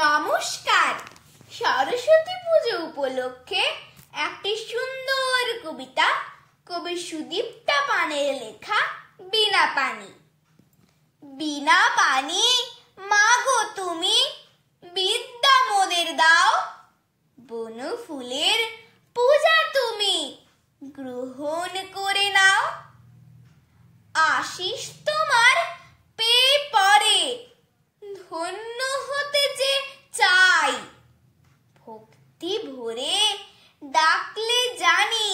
নমস্কার। সরস্বতী পুজো উপলক্ষে একটি সুন্দর কবিতা কবি সুদীপ্তা পানের লেখা বিনা পানি। বিনা পানি মাগো তুমি বিদ্যা মোদের দাও, বন ফুলের পূজা তুমি গ্রহণ করে নাও। আশিস তোমার পেয়ে পরে ধন্য হতে যে চাই, ভক্তি ভরে ডাকলে জানি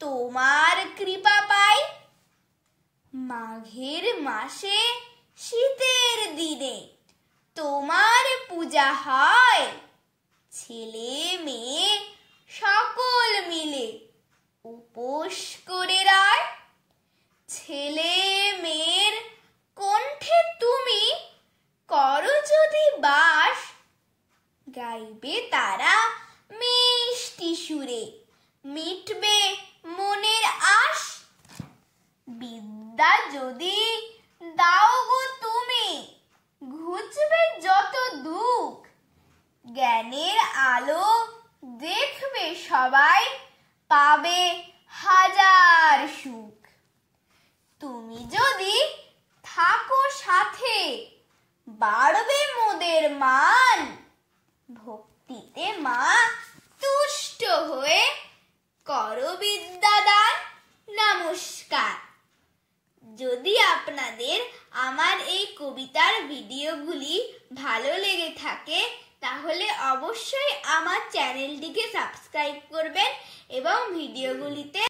তোমার কৃপা পাই। মাঘের মাসে শীতের দিনে তোমার পূজা হয়, ছেলে মেয়ে সকল মিলে উপোস করে রায়। ছেলে মেয়ের কণ্ঠে তুমি করো যদি বাস, গাইবে তারা মিষ্টি সুরে মিটবে মনের আশ। বিদ্যা যদি দাও গো তুমি ঘুচবে যত দুঃখ, জ্ঞানের আলো দেখবে সবাই পাবে হাজার সুখ। তুমি যদি থাকো সাথে বাড়বে মোদের মান, ভক্তিতে মা তুষ্ট হয়ে করো বিদ্যাদান। নমস্কার। যদি আপনাদের আমার এই কবিতার ভিডিওগুলি ভালো লেগে থাকে তাহলে অবশ্যই আমার চ্যানেলটিকে সাবস্ক্রাইব করবেন এবং ভিডিওগুলিতে